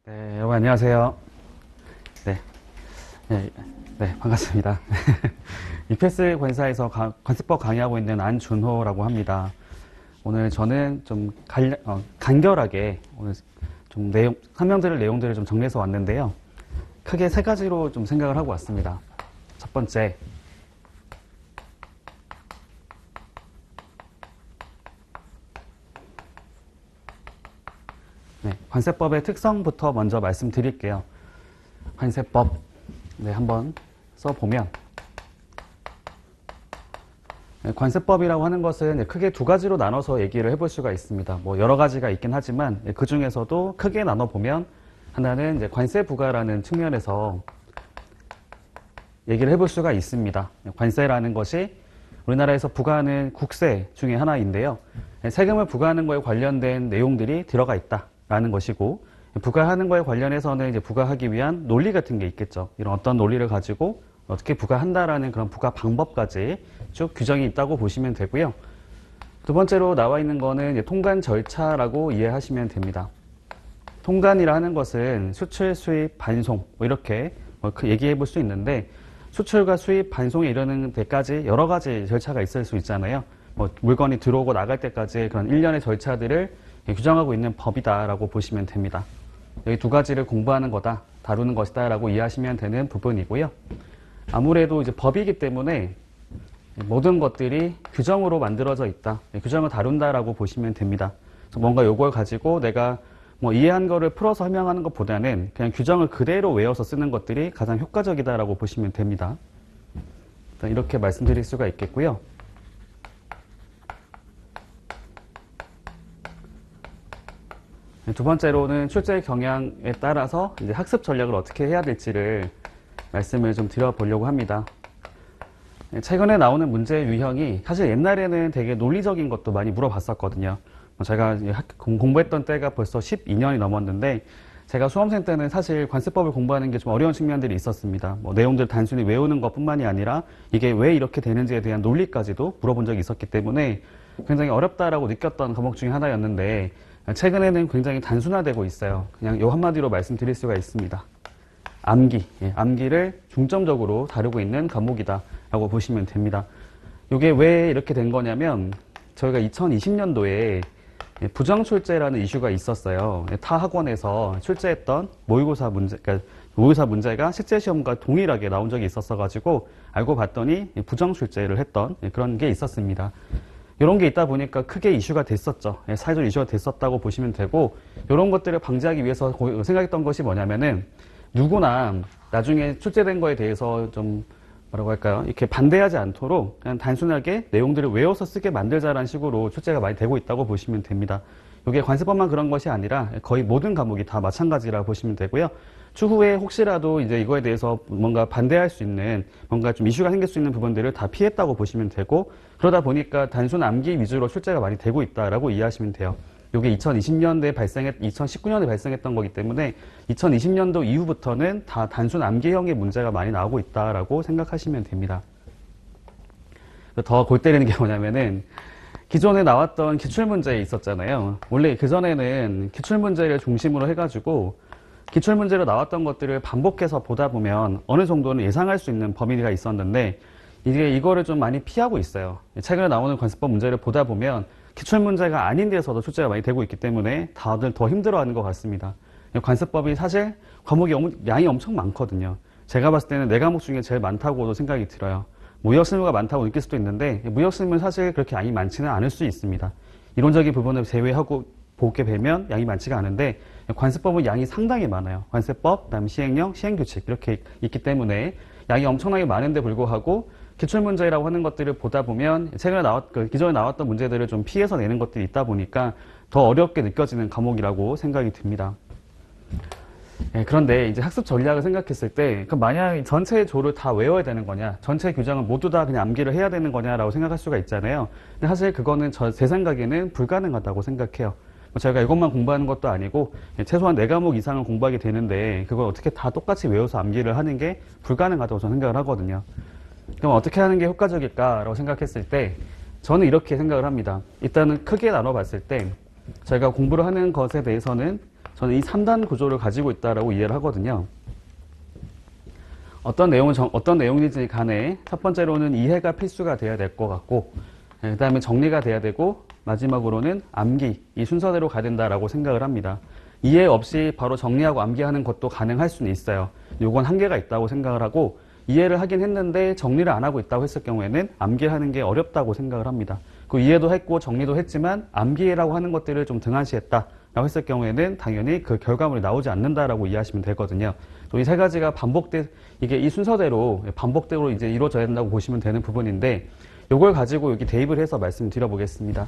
네, 여러분 안녕하세요. 네, 반갑습니다. EPS 관사에서 관세법 강의하고 있는 안준호라고 합니다. 오늘 저는 좀 간결하게 오늘 좀 설명드릴 내용들을 좀 정리해서 왔는데요. 크게 세 가지로 좀 생각을 하고 왔습니다. 첫 번째, 관세법의 특성부터 먼저 말씀드릴게요. 관세법, 한번 써보면, 관세법이라고 하는 것은 크게 두 가지로 나눠서 얘기를 해볼 수가 있습니다. 뭐 여러 가지가 있긴 하지만 그 중에서도 크게 나눠보면 하나는 이제 관세 부과라는 측면에서 얘기를 해볼 수가 있습니다. 관세라는 것이 우리나라에서 부과하는 국세 중에 하나인데요. 세금을 부과하는 거에 관련된 내용들이 들어가 있다라는 것이고, 부과하는 거에 관련해서는 이제 부과하기 위한 논리 같은 게 있겠죠. 이런 어떤 논리를 가지고 어떻게 부과한다라는 그런 부과 방법까지 쭉 규정이 있다고 보시면 되고요. 두 번째로 나와 있는 거는 이제 통관 절차라고 이해하시면 됩니다. 통관이라 하는 것은 수출, 수입, 반송 이렇게 얘기해 볼 수 있는데, 수출과 수입, 반송에 이르는 데까지 여러 가지 절차가 있을 수 있잖아요. 물건이 들어오고 나갈 때까지 그런 일련의 절차들을 규정하고 있는 법이다라고 보시면 됩니다. 여기 두 가지를 공부하는 거다, 다루는 것이다라고 이해하시면 되는 부분이고요. 아무래도 이제 법이기 때문에 모든 것들이 규정으로 만들어져 있다, 규정을 다룬다라고 보시면 됩니다. 그래서 뭔가 요걸 가지고 내가 이해한 거를 풀어서 설명하는 것보다는 그냥 규정을 그대로 외워서 쓰는 것들이 가장 효과적이다라고 보시면 됩니다. 일단 이렇게 말씀드릴 수가 있겠고요. 두 번째로는 출제 경향에 따라서 이제 학습 전략을 어떻게 해야 될지를 말씀을 좀 드려보려고 합니다. 최근에 나오는 문제 유형이 사실 옛날에는 되게 논리적인 것도 많이 물어봤었거든요. 제가 공부했던 때가 벌써 12년이 넘었는데, 제가 수험생 때는 사실 관세법을 공부하는 게 좀 어려운 측면들이 있었습니다. 내용들 단순히 외우는 것뿐만이 아니라 이게 왜 이렇게 되는지에 대한 논리까지도 물어본 적이 있었기 때문에 굉장히 어렵다라고 느꼈던 과목 중에 하나였는데, 최근에는 굉장히 단순화되고 있어요. 그냥 요 한마디로 말씀드릴 수가 있습니다. 암기, 암기를 중점적으로 다루고 있는 과목이다라고 보시면 됩니다. 이게 왜 이렇게 된 거냐면, 저희가 2020년도에 부정출제라는 이슈가 있었어요. 타 학원에서 출제했던 모의고사 문제, 그러니까 모의고사 문제가 실제 시험과 동일하게 나온 적이 있었어가지고 알고 봤더니 부정출제를 했던 그런 게 있었습니다. 이런 게 있다 보니까 크게 이슈가 됐었죠. 사회적 이슈가 됐었다고 보시면 되고, 이런 것들을 방지하기 위해서 생각했던 것이 뭐냐면은, 누구나 나중에 출제된 거에 대해서 좀 뭐라고 할까요? 이렇게 반대하지 않도록 그냥 단순하게 내용들을 외워서 쓰게 만들자라는 식으로 출제가 많이 되고 있다고 보시면 됩니다. 이게 관세법만 그런 것이 아니라 거의 모든 과목이 다 마찬가지라 보시면 되고요. 추후에 혹시라도 이제 이거에 대해서 뭔가 반대할 수 있는, 뭔가 좀 이슈가 생길 수 있는 부분들을 다 피했다고 보시면 되고, 그러다 보니까 단순 암기 위주로 출제가 많이 되고 있다라고 이해하시면 돼요. 이게 2019년에 발생했던 거기 때문에 2020년도 이후부터는 다 단순 암기형의 문제가 많이 나오고 있다라고 생각하시면 됩니다. 더 골 때리는 게 뭐냐면은, 기존에 나왔던 기출문제 있었잖아요. 원래 그전에는 기출문제를 중심으로 해가지고 기출문제로 나왔던 것들을 반복해서 보다 보면 어느 정도는 예상할 수 있는 범위가 있었는데, 이거를 좀 많이 피하고 있어요. 최근에 나오는 관세법 문제를 보다 보면 기출문제가 아닌 데서도 출제가 많이 되고 있기 때문에 다들 더 힘들어하는 것 같습니다. 관세법이 사실 과목이 양이 엄청 많거든요. 제가 봤을 때는 4과목 중에 제일 많다고도 생각이 들어요. 무역실무가 많다고 느낄 수도 있는데, 무역실무는 사실 그렇게 양이 많지는 않을 수 있습니다. 이론적인 부분을 제외하고 보게 되면 양이 많지가 않은데, 관세법은 양이 상당히 많아요. 관세법, 그다음 시행령, 시행규칙 이렇게 있기 때문에 양이 엄청나게 많은데 불구하고 기출문제라고 하는 것들을 보다 보면 기존에 나왔던 문제들을 좀 피해서 내는 것들이 있다 보니까 더 어렵게 느껴지는 과목이라고 생각이 듭니다. 그런데 이제 학습 전략을 생각했을 때, 그럼 만약 전체 조를 다 외워야 되는 거냐, 전체 규정을 모두 다 그냥 암기를 해야 되는 거냐라고 생각할 수가 있잖아요. 근데 사실 그거는 제 생각에는 불가능하다고 생각해요. 저희가 이것만 공부하는 것도 아니고 최소한 4과목 이상은 공부하게 되는데, 그걸 어떻게 다 똑같이 외워서 암기를 하는 게 불가능하다고 저는 생각을 하거든요. 그럼 어떻게 하는 게 효과적일까라고 생각했을 때, 저는 이렇게 생각을 합니다. 일단은 크게 나눠봤을 때, 저희가 공부를 하는 것에 대해서는 저는 이 3단 구조를 가지고 있다라고 이해를 하거든요. 어떤 내용이든지 간에 첫 번째로는 이해가 필수가 돼야 될 것 같고, 그 다음에 정리가 돼야 되고, 마지막으로는 암기, 이 순서대로 가야 된다라고 생각을 합니다. 이해 없이 바로 정리하고 암기하는 것도 가능할 수는 있어요. 요건 한계가 있다고 생각을 하고, 이해를 하긴 했는데 정리를 안 하고 있다고 했을 경우에는 암기하는 게 어렵다고 생각을 합니다. 그 이해도 했고 정리도 했지만 암기라고 하는 것들을 좀 등한시했다라고 했을 경우에는 당연히 그 결과물이 나오지 않는다라고 이해하시면 되거든요. 이 세 가지가 이게 이 순서대로 반복적으로 이제 이루어져야 된다고 보시면 되는 부분인데, 요걸 가지고 여기 대입을 해서 말씀드려 보겠습니다.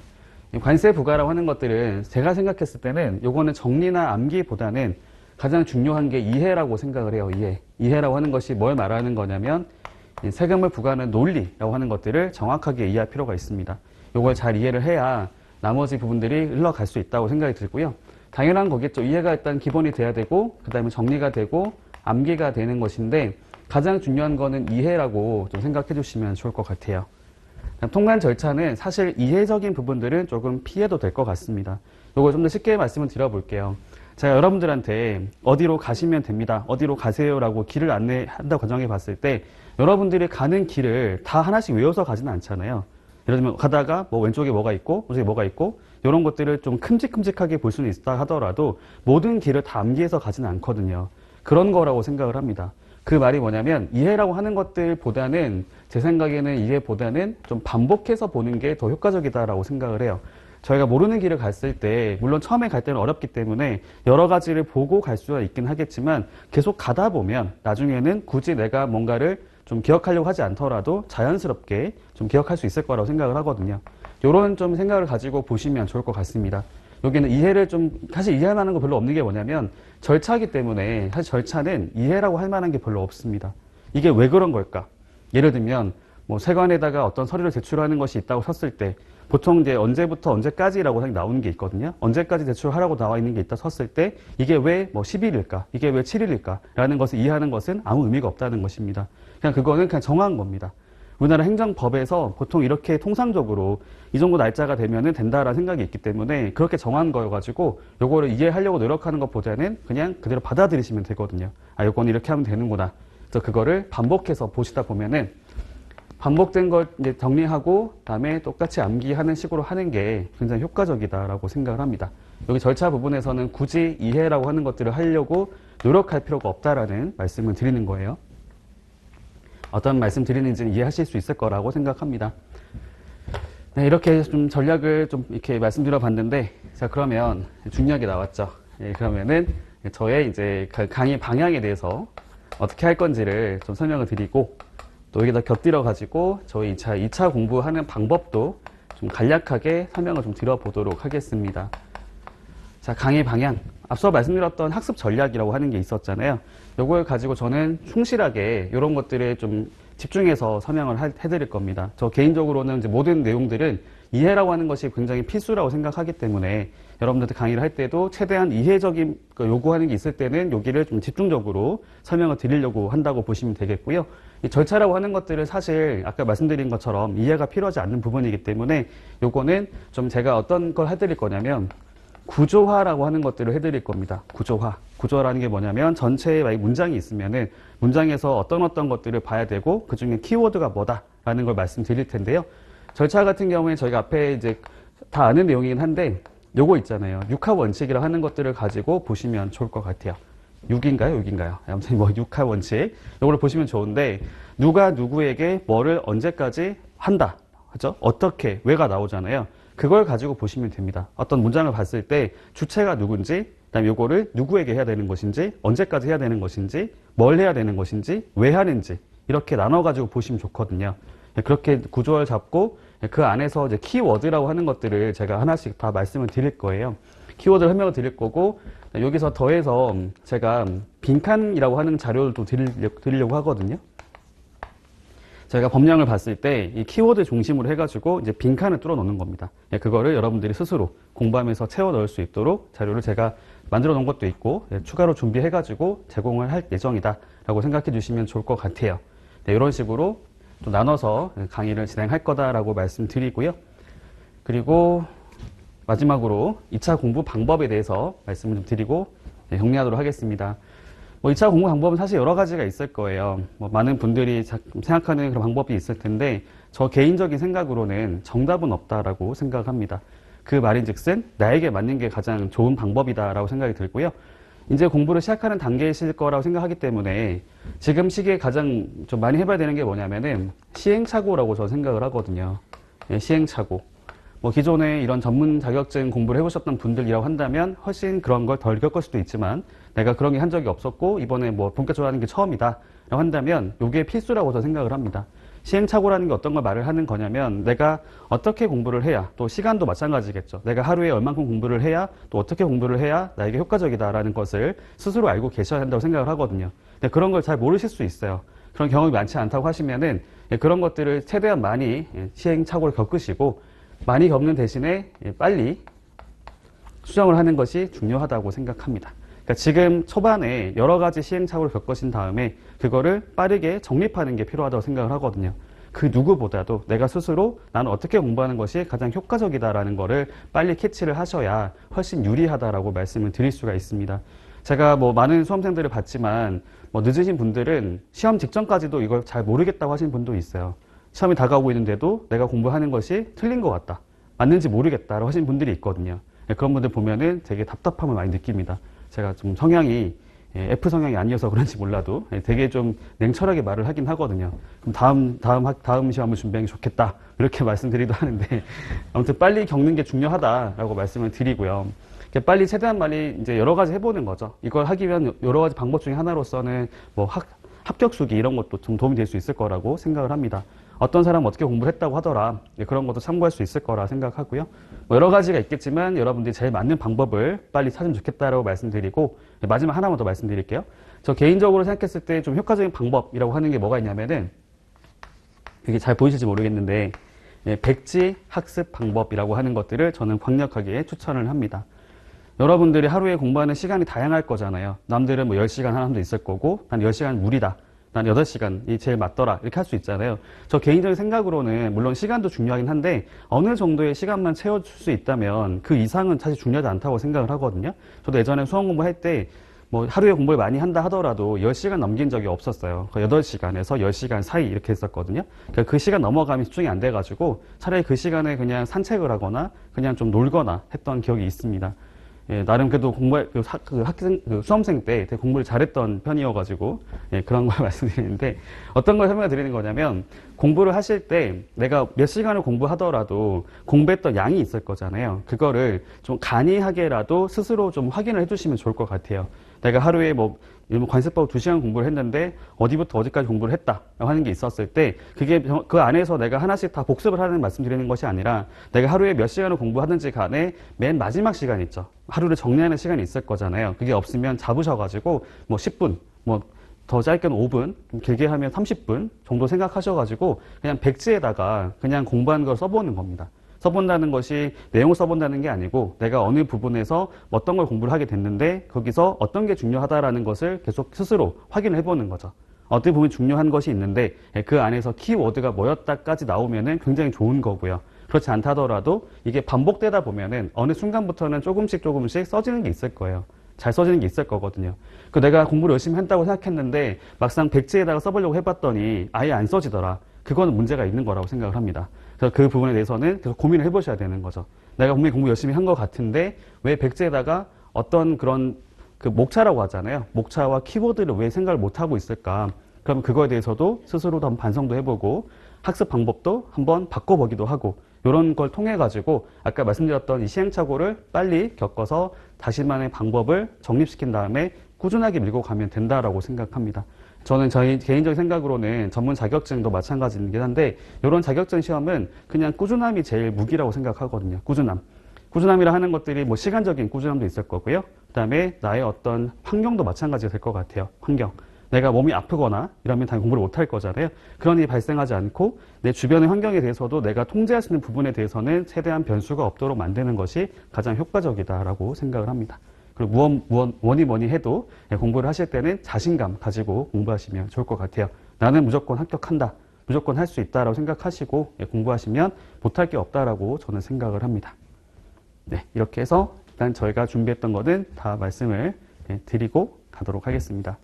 관세 부가라고 하는 것들은 제가 생각했을 때는 요거는 정리나 암기보다는 가장 중요한 게 이해라고 생각을 해요. 이해라고 하는 것이 뭘 말하는 거냐면 세금을 부과하는 논리라고 하는 것들을 정확하게 이해할 필요가 있습니다. 요걸 잘 이해를 해야 나머지 부분들이 흘러갈 수 있다고 생각이 들고요. 당연한 거겠죠. 이해가 일단 기본이 돼야 되고, 그 다음에 정리가 되고 암기가 되는 것인데, 가장 중요한 거는 이해라고 좀 생각해 주시면 좋을 것 같아요. 통관 절차는 사실 이해적인 부분들은 조금 피해도 될 것 같습니다. 요거 좀 더 쉽게 말씀을 드려볼게요. 제가 여러분들한테 어디로 가시면 됩니다, 어디로 가세요라고 길을 안내한다고 가정해 봤을 때 여러분들이 가는 길을 다 하나씩 외워서 가지는 않잖아요. 예를 들면 가다가 뭐 왼쪽에 뭐가 있고 오른쪽에 뭐가 있고 이런 것들을 좀 큼직큼직하게 볼 수는 있다 하더라도 모든 길을 다 암기해서 가지는 않거든요. 그런 거라고 생각을 합니다. 그 말이 뭐냐면 이해라고 하는 것들보다는, 제 생각에는 이해보다는 좀 반복해서 보는 게 더 효과적이다라고 생각을 해요. 저희가 모르는 길을 갔을 때 물론 처음에 갈 때는 어렵기 때문에 여러 가지를 보고 갈 수가 있긴 하겠지만, 계속 가다 보면 나중에는 굳이 내가 뭔가를 좀 기억하려고 하지 않더라도 자연스럽게 좀 기억할 수 있을 거라고 생각을 하거든요. 이런 좀 생각을 가지고 보시면 좋을 것 같습니다. 여기는 이해를 좀, 사실 이해할 만한 거 별로 없는 게 뭐냐면 절차이기 때문에, 사실 절차는 이해라고 할 만한 게 별로 없습니다. 이게 왜 그런 걸까? 예를 들면 뭐 세관에다가 어떤 서류를 제출하는 것이 있다고 섰을 때 보통 이제 언제부터 언제까지라고 나오는 게 있거든요. 언제까지 제출하라고 나와 있는 게 있다 섰을 때 이게 왜 뭐 10일일까? 이게 왜 7일일까? 라는 것을 이해하는 것은 아무 의미가 없다는 것입니다. 그냥 그거는 그냥 정한 겁니다. 우리나라 행정법에서 보통 이렇게 통상적으로 이 정도 날짜가 되면은 된다라는 생각이 있기 때문에 그렇게 정한 거여가지고 요거를 이해하려고 노력하는 것보다는 그냥 그대로 받아들이시면 되거든요. 아, 요건 이렇게 하면 되는구나. 그래서 그거를 반복해서 보시다 보면은 반복된 걸 이제 정리하고 다음에 똑같이 암기하는 식으로 하는 게 굉장히 효과적이다라고 생각을 합니다. 여기 절차 부분에서는 굳이 이해라고 하는 것들을 하려고 노력할 필요가 없다라는 말씀을 드리는 거예요. 어떤 말씀 드리는지는 이해하실 수 있을 거라고 생각합니다. 네, 이렇게 좀 전략을 좀 이렇게 말씀드려 봤는데, 자, 그러면 중요하게 나왔죠. 예, 그러면은 저의 이제 강의 방향에 대해서 어떻게 할 건지를 좀 설명을 드리고, 또 여기다 곁들여 가지고 저희 2차 공부하는 방법도 좀 간략하게 설명을 좀 드려보도록 하겠습니다. 자, 강의 방향. 앞서 말씀드렸던 학습 전략이라고 하는 게 있었잖아요. 요걸 가지고 저는 충실하게 이런 것들에 좀 집중해서 설명을 해드릴 겁니다. 저 개인적으로는 이제 모든 내용들은 이해라고 하는 것이 굉장히 필수라고 생각하기 때문에 여러분들한테 강의를 할 때도 최대한 이해적인 요구하는 게 있을 때는 여기를 좀 집중적으로 설명을 드리려고 한다고 보시면 되겠고요. 이 절차라고 하는 것들은 사실 아까 말씀드린 것처럼 이해가 필요하지 않는 부분이기 때문에 요거는 좀 제가 어떤 걸 해드릴 거냐면 구조화라고 하는 것들을 해드릴 겁니다. 구조화라는 게 뭐냐면 전체에 만약 문장이 있으면은 문장에서 어떤 것들을 봐야 되고 그 중에 키워드가 뭐다라는 걸 말씀드릴 텐데요. 절차 같은 경우에 저희가 앞에 이제 다 아는 내용이긴 한데 요거 있잖아요. 육하 원칙이라고 하는 것들을 가지고 보시면 좋을 것 같아요. 6인가요? 아무튼 뭐 육하 원칙. 요거를 보시면 좋은데 누가 누구에게 뭐를 언제까지 한다. 그죠? 어떻게, 왜가 나오잖아요. 그걸 가지고 보시면 됩니다. 어떤 문장을 봤을 때 주체가 누군지, 그다음에 요거를 누구에게 해야 되는 것인지, 언제까지 해야 되는 것인지, 뭘 해야 되는 것인지, 왜 하는지 이렇게 나눠 가지고 보시면 좋거든요. 그렇게 구조를 잡고 그 안에서 이제 키워드라고 하는 것들을 제가 하나씩 다 말씀을 드릴 거예요. 키워드를 설명을 드릴 거고, 여기서 더해서 제가 빈칸이라고 하는 자료를 또 드리려고 하거든요. 저희가 법령을 봤을 때 이 키워드 중심으로 해가지고 이제 빈칸을 뚫어 놓는 겁니다. 그거를 여러분들이 스스로 공부하면서 채워 넣을 수 있도록 자료를 제가 만들어 놓은 것도 있고 추가로 준비해가지고 제공을 할 예정이다라고 생각해 주시면 좋을 것 같아요. 네, 이런 식으로 또 나눠서 강의를 진행할 거다라고 말씀드리고요. 그리고 마지막으로 2차 공부 방법에 대해서 말씀을 좀 드리고 정리하도록 하겠습니다. 2차 공부 방법은 사실 여러 가지가 있을 거예요. 많은 분들이 생각하는 그런 방법이 있을 텐데 저 개인적인 생각으로는 정답은 없다라고 생각합니다. 그 말인즉슨 나에게 맞는 게 가장 좋은 방법이다라고 생각이 들고요. 이제 공부를 시작하는 단계이실 거라고 생각하기 때문에 지금 시기에 가장 좀 많이 해봐야 되는 게 뭐냐면은 시행착오라고 저 생각을 하거든요. 시행착오. 기존에 이런 전문 자격증 공부를 해보셨던 분들이라고 한다면 훨씬 그런 걸 덜 겪을 수도 있지만 내가 그런 게 한 적이 없었고 이번에 본격적으로 하는 게 처음이다 라고 한다면 이게 필수라고 저 생각을 합니다. 시행착오라는 게 어떤 걸 말을 하는 거냐면 내가 어떻게 공부를 해야, 또 시간도 마찬가지겠죠. 내가 하루에 얼만큼 공부를 해야, 또 어떻게 공부를 해야 나에게 효과적이다라는 것을 스스로 알고 계셔야 한다고 생각을 하거든요. 근데 그런 걸 잘 모르실 수 있어요. 그런 경험이 많지 않다고 하시면은 그런 것들을 최대한 많이 시행착오를 겪으시고 많이 겪는 대신에 빨리 수정을 하는 것이 중요하다고 생각합니다. 그러니까 지금 초반에 여러 가지 시행착오를 겪으신 다음에 그거를 빠르게 정립하는 게 필요하다고 생각을 하거든요. 그 누구보다도 내가 스스로 나는 어떻게 공부하는 것이 가장 효과적이다라는 거를 빨리 캐치를 하셔야 훨씬 유리하다라고 말씀을 드릴 수가 있습니다. 제가 많은 수험생들을 봤지만 늦으신 분들은 시험 직전까지도 이걸 잘 모르겠다고 하시는 분도 있어요. 시험이 다가오고 있는데도 내가 공부하는 것이 틀린 것 같다, 맞는지 모르겠다라고 하시는 분들이 있거든요. 그런 분들 보면은 되게 답답함을 많이 느낍니다. 제가 좀 성향이 F 성향이 아니어서 그런지 몰라도 되게 좀 냉철하게 말을 하긴 하거든요. 그럼 다음 시험을 준비하는 게 좋겠다 이렇게 말씀드리기도 하는데 아무튼 빨리 겪는 게 중요하다라고 말씀을 드리고요. 빨리 최대한 많이 이제 여러 가지 해보는 거죠. 이걸 하기 위한 여러 가지 방법 중에 하나로서는 합격 수기 이런 것도 좀 도움이 될 수 있을 거라고 생각을 합니다. 어떤 사람은 어떻게 공부를 했다고 하더라. 그런 것도 참고할 수 있을 거라 생각하고요. 여러 가지가 있겠지만 여러분들이 제일 맞는 방법을 빨리 찾으면 좋겠다라고 말씀드리고 마지막 하나만 더 말씀드릴게요. 저 개인적으로 생각했을 때 좀 효과적인 방법이라고 하는 게 뭐가 있냐면은 이게 잘 보이실지 모르겠는데 백지 학습 방법이라고 하는 것들을 저는 강력하게 추천을 합니다. 여러분들이 하루에 공부하는 시간이 다양할 거잖아요. 남들은 10시간 하는 사람도 있을 거고 난 10시간 무리다, 난 8시간이 제일 맞더라 이렇게 할 수 있잖아요. 저 개인적인 생각으로는 물론 시간도 중요하긴 한데 어느 정도의 시간만 채워줄 수 있다면 그 이상은 사실 중요하지 않다고 생각을 하거든요. 저도 예전에 수험 공부할 때 하루에 공부를 많이 한다 하더라도 10시간 넘긴 적이 없었어요. 8시간에서 10시간 사이 이렇게 했었거든요. 그러니까 그 시간 넘어가면 집중이 안 돼가지고 차라리 그 시간에 그냥 산책을 하거나 그냥 좀 놀거나 했던 기억이 있습니다. 나름 그래도 수험생 때 되게 공부를 잘했던 편이어가지고, 그런 걸 말씀드리는데, 어떤 걸 설명을 드리는 거냐면, 공부를 하실 때 내가 몇 시간을 공부하더라도 공부했던 양이 있을 거잖아요. 그거를 좀 간이하게라도 스스로 좀 확인을 해주시면 좋을 것 같아요. 내가 하루에 관세법 2시간 공부를 했는데 어디부터 어디까지 공부를 했다라고 하는 게 있었을 때 그게 그 안에서 내가 하나씩 다 복습을 하는 말씀드리는 것이 아니라 내가 하루에 몇 시간을 공부하든지 간에 맨 마지막 시간 있죠. 하루를 정리하는 시간이 있을 거잖아요. 그게 없으면 잡으셔가지고 10분, 더 짧게는 5분, 좀 길게 하면 30분 정도 생각하셔가지고 그냥 백지에다가 그냥 공부하는 걸 써보는 겁니다. 써본다는 것이 내용을 써본다는 게 아니고 내가 어느 부분에서 어떤 걸 공부를 하게 됐는데 거기서 어떤 게 중요하다라는 것을 계속 스스로 확인을 해보는 거죠. 어떤 부분이 중요한 것이 있는데 그 안에서 키워드가 뭐였다까지 나오면은 굉장히 좋은 거고요. 그렇지 않다더라도 이게 반복되다 보면은 어느 순간부터는 조금씩 써지는 게 있을 거예요. 잘 써지는 게 있을 거거든요. 내가 공부를 열심히 한다고 생각했는데 막상 백지에다가 써보려고 해봤더니 아예 안 써지더라. 그거는 문제가 있는 거라고 생각을 합니다. 그래서 그 부분에 대해서는 계속 고민을 해보셔야 되는 거죠. 내가 분명히 공부 열심히 한 것 같은데 왜 백지에다가 어떤 그런 목차라고 하잖아요. 목차와 키워드를 왜 생각을 못하고 있을까? 그럼 그거에 대해서도 스스로도 한번 반성도 해보고 학습 방법도 한번 바꿔보기도 하고 이런 걸 통해 가지고 아까 말씀드렸던 이 시행착오를 빨리 겪어서 자신만의 방법을 정립시킨 다음에 꾸준하게 밀고 가면 된다라고 생각합니다. 저는 저희 개인적인 생각으로는 전문 자격증도 마찬가지이긴 한데 이런 자격증 시험은 그냥 꾸준함이 제일 무기라고 생각하거든요. 꾸준함이라 하는 것들이 시간적인 꾸준함도 있을 거고요. 그다음에 나의 어떤 환경도 마찬가지가 될 것 같아요. 환경. 내가 몸이 아프거나 이러면 당연히 공부를 못할 거잖아요. 그런 일이 발생하지 않고 내 주변의 환경에 대해서도 내가 통제할 수 있는 부분에 대해서는 최대한 변수가 없도록 만드는 것이 가장 효과적이다라고 생각을 합니다. 그리고 뭐니 해도 공부를 하실 때는 자신감 가지고 공부하시면 좋을 것 같아요. 나는 무조건 합격한다. 무조건 할 수 있다라고 생각하시고 공부하시면 못할 게 없다라고 저는 생각을 합니다. 네, 이렇게 해서 일단 저희가 준비했던 거는 다 말씀을 드리고 가도록 하겠습니다.